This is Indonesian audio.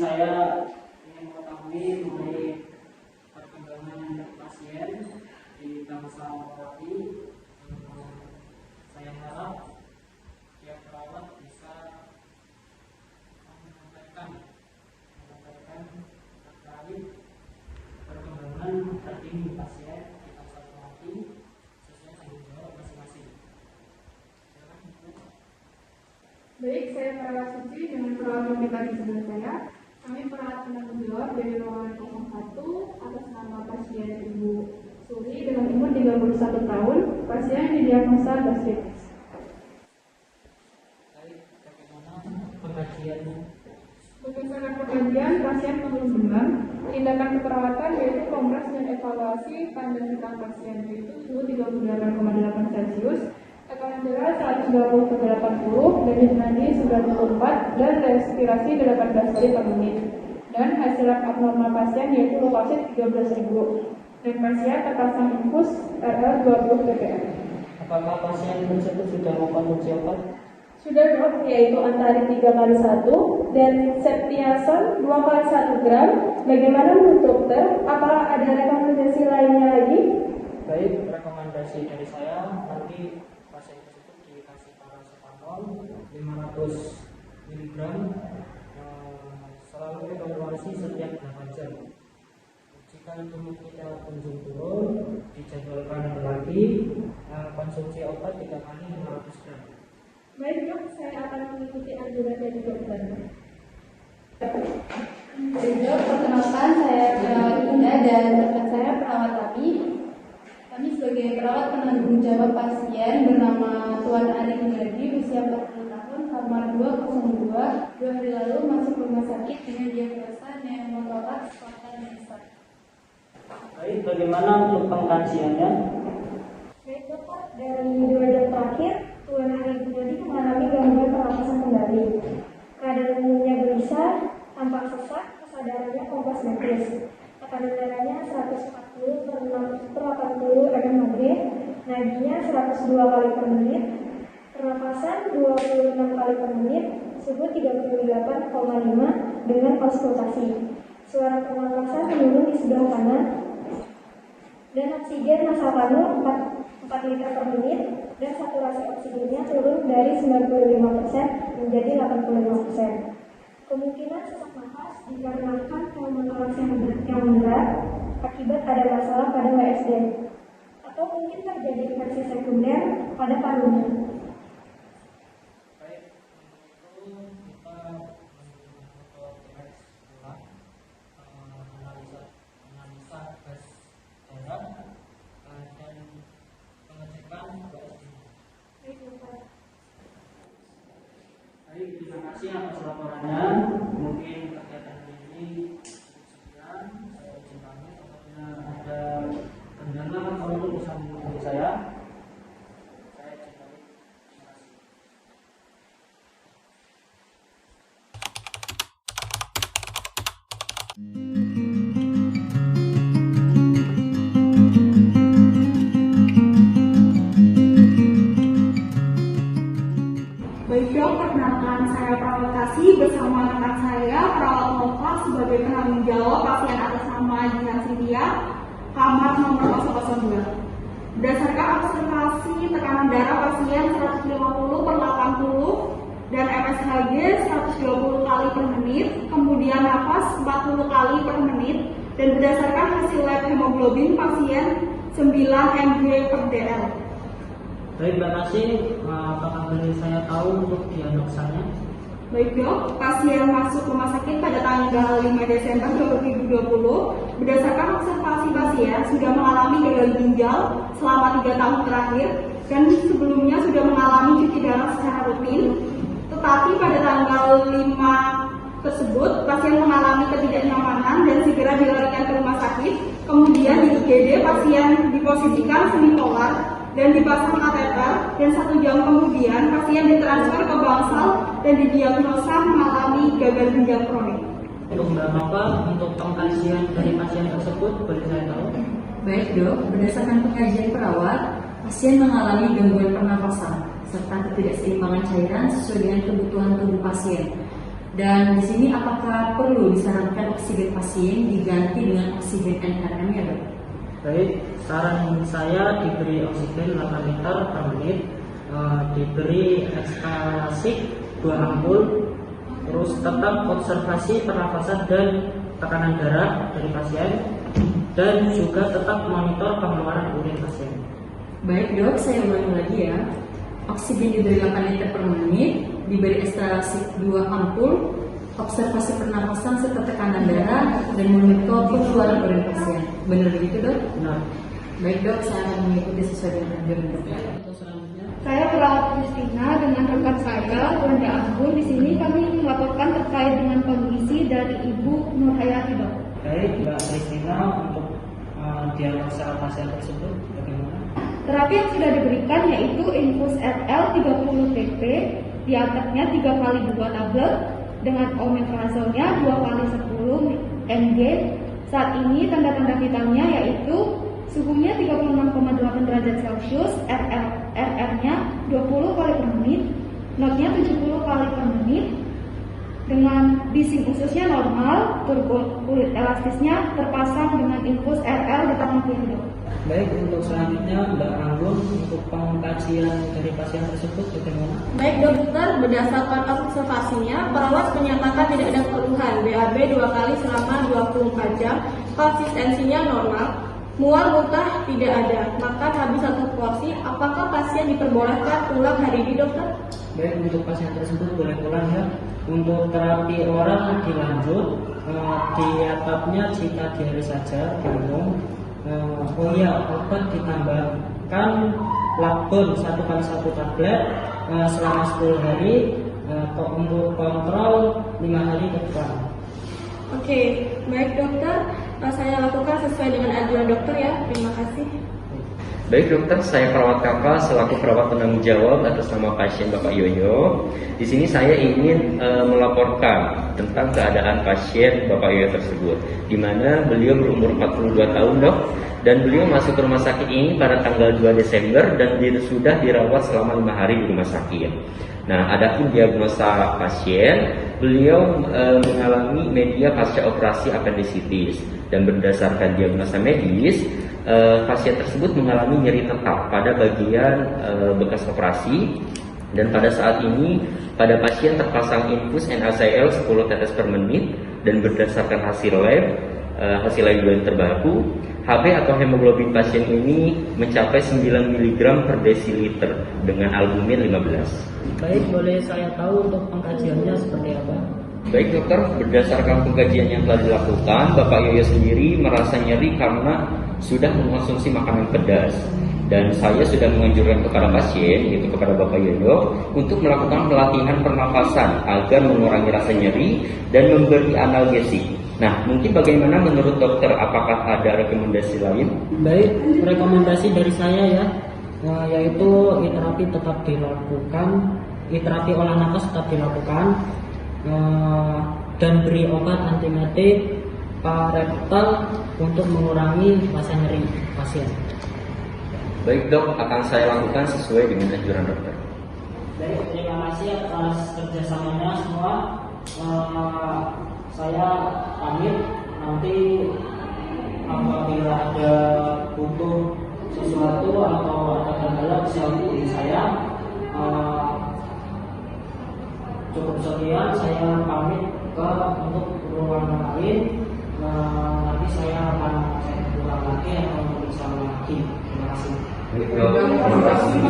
saya ingin mengetahui mengenai perkembangan pasien di Bangsa Mawati. Saya harap tiap perawat bisa menyampaikan terkait perkembangan terkini pasien di Bangsa Mawati sesuai tanggung jawab masing-masing. Baik, saya perawat Suci dengan perawat wanita di sebelah saya. Kami perawat penanggung jawab dari ruangan 01 atas nama pasien Ibu Suri dengan umur 31 tahun. Pasien didiagnosa gastritis. Berdasarkan pengkajian, pasien mengeluh demam. Tindakan keperawatan yaitu kompres dan evaluasi tanda hitam pasien yaitu suhu 38,8 Celcius, tekanan darah 120 ke 80, denyut nadi 94, dan respirasi 18 kali per menit. Dan hasil lab abnormal pasien yaitu leukosit 13.000. Dan pasien terpasang infus RL 20 ppm. Apakah pasien tersebut sudah mengkonsumsi obat? Sudah dok, yaitu antarin 3x1 dan septiazon 2x1 gram. Bagaimana menurut dokter? Apakah ada rekomendasi lainnya lagi? Baik, rekomendasi dari saya nanti pasien tersebut dikasih paracetamol 500 mg selalu evaluasi setiap 8 jam. Jika tubuh kita kunjung turun, dijadwalkan lagi konsumsi obat 3 kali 500 gram. Baik dok, saya akan mengikuti anjuran dari dokter. Dok, perkenalkan saya perawat Indah dan rekan saya perawat Tapi. Kami sebagai perawat penanggung jawab pasien bernama Tuan Ari Gunadi, usia 40 tahun, kamar 202, 2 hari lalu masuk rumah sakit dengan diagnosa pneumotoraks fatal mendesak. Baik, bagaimana untuk pengkajiannya? Baik dok, dari 2 jam terakhir, Tuan Ari Gunadi mengalami gangguan pernapasan kembali. Keadaan umumnya gelisah, tampak sesak, kesadarannya kompas dan kritis. Tekanan darahnya 140/80 mmHg, nadinya 102 kali per menit, pernapasan 26 kali per menit, suhu 38,5 dengan auskultasi. Suara pernapasan menurun di sebelah kanan, dan oksigen massa penuh 4 liter per menit, dan saturasi oksigennya turun dari 95% menjadi 85%. Kemungkinan sesak nafas dikarenakan pneumotoraks yang berat akibat ada masalah pada WSD, atau mungkin terjadi infeksi sekunder pada parunya. Baik, untuk itu kita analisa gas darah dan pengecekan WSD. Baik, terima kasih atas laporannya. Mungkin kegiatan ini cukup sekian. Saya izin pamit. Apabila ada kendala, tolong bisa menghubungi saya. Saya izin pamit. Terima kasih. Baik dok, perkenalkan saya perawat Kasih bersama rekan saya perawat Nova sebagai penanggung jawab pasien atas nama Jihan Cynthia, kamar nomor 002. Berdasarkan observasi tekanan darah pasien 150/80 dan FSHG 120 kali per menit, kemudian nafas 40 kali per menit, dan berdasarkan hasil lab hemoglobin pasien 9 mg per dl. Baik, terima kasih. Apakah boleh saya tahu untuk diagnosanya? Baik dok, pasien masuk rumah sakit pada tanggal 5 Desember 2020. Berdasarkan observasi pasien sudah mengalami gagal ginjal selama 3 tahun terakhir dan sebelumnya sudah mengalami cuci darah secara rutin. Tetapi pada tanggal 5 tersebut pasien mengalami ketidaknyamanan dan segera dilarikan ke rumah sakit. Kemudian di IGD pasien diposisikan semipolar dan dipasang kateter, dan 1 jam kemudian pasien ditransfer ke Bangsal dan didiagnosa mengalami gagal ginjal kronik. Untuk Mbak Nova, untuk pengkajian dari pasien tersebut boleh saya tahu? Baik dok, berdasarkan pengkajian perawat, pasien mengalami gangguan pernapasan serta ketidakseimbangan cairan sesuai dengan kebutuhan tubuh pasien. Dan di sini apakah perlu disarankan oksigen pasien diganti dengan oksigen NRM ya dok? Baik, saran saya diberi oksigen 8 liter per menit, diberi ekstalasik 2 ampul, terus tetap observasi pernafasan dan tekanan darah dari pasien, dan juga tetap monitor pengeluaran urin pasien. Baik dok, saya ulangi lagi ya. Oksigen diberi 8 liter per menit, diberi ekstraksi 2 ampul, observasi pernapasan serta tekanan darah, dan monitor pengeluaran urin pasien. Benar begitu dok? Benar. Baik dok, saya akan mengikuti sesuai dengan anjuran dokter. Untuk selanjutnya, Saya perawat Kristina dengan rekan saya, Wanda Anggun. Di sini kami ingin melaporkan terkait dengan kondisi dari Ibu Nur Hayati, dok. baik Mbak Kristina, untuk diagnosa pasien tersebut bagaimana? Terapi yang sudah diberikan yaitu infus RL 30 pp, diantaranya 3 kali 2 tablet, dengan omeprazolnya 2 kali 10 mg. Saat ini tanda-tanda vitalnya yaitu suhunya 36,8 derajat Celcius, RR-nya 20 kali per menit, notnya 70 kali per menit, dengan bising ususnya normal, turbo kulit elastisnya terpasang dengan infus RL di tangan kiri, dok. Baik, untuk selanjutnya Mbak Anggun, untuk pengkajian dari pasien tersebut bagaimana? Baik dokter, berdasarkan observasinya, perawat menyatakan tidak ada keluhan BAB 2 kali selama 24 jam, konsistensinya normal, mual muntah tidak ada, makan habis 1 porsi. Apakah pasien diperbolehkan pulang hari ini dokter? Baik, untuk pasien tersebut boleh pulang ya. Untuk terapi oral dilanjut, diatapnya jika diare saja, diminum. Oh iya, obat ditambahkan lakbon 1 kali 1 tablet selama 10 hari, untuk kontrol 5 hari ke depan. Oke, baik dokter, saya lakukan sesuai dengan anjuran dokter ya. Terima kasih. Baik dokter, saya perawat kakak selaku perawat penanggung jawab atas nama pasien Bapak Yoyo. Di sini saya ingin melaporkan tentang keadaan pasien Bapak Yoyo tersebut, di mana beliau berumur 42 tahun dok, dan beliau masuk ke rumah sakit ini pada tanggal 2 Desember dan sudah dirawat selama 5 hari di rumah sakit. Nah, adapun diagnosa pasien, beliau mengalami media pasca operasi apendisitis, dan berdasarkan diagnosa medis, pasien tersebut mengalami nyeri tetap pada bagian bekas operasi, dan pada saat ini pada pasien terpasang infus NaCl 10 tetes per menit, dan berdasarkan hasil laboratorium terbaru, HB atau hemoglobin pasien ini mencapai 9 mg per desiliter dengan albumin 15. Baik, boleh saya tahu untuk pengkajiannya seperti apa? Baik dokter, berdasarkan pengkajian yang telah dilakukan, Bapak Yoyo sendiri merasa nyeri karena sudah mengkonsumsi makanan pedas, dan saya sudah menganjurkan kepada pasien, yaitu kepada Bapak Yoyo, untuk melakukan pelatihan pernafasan agar mengurangi rasa nyeri dan memberi analgesik. Nah, mungkin bagaimana menurut dokter, apakah ada rekomendasi lain? Baik, rekomendasi dari saya ya, yaitu terapi tetap dilakukan, terapi olah nafas tetap dilakukan, dan beri obat antimetik parental untuk mengurangi rasa nyeri pasien. Baik dok, akan saya lakukan sesuai dengan anjuran dokter. Baik, terima kasih atas kerjasamanya semua. Saya pamit. Nanti apabila ada butuh sesuatu atau ada kendala bisa hubungi saya. Cukup sekian, saya pamit untuk ruangan lain. Nanti saya akan cek ulang lagi atau memeriksa lagi. Terima kasih. Baik dok, terima kasih.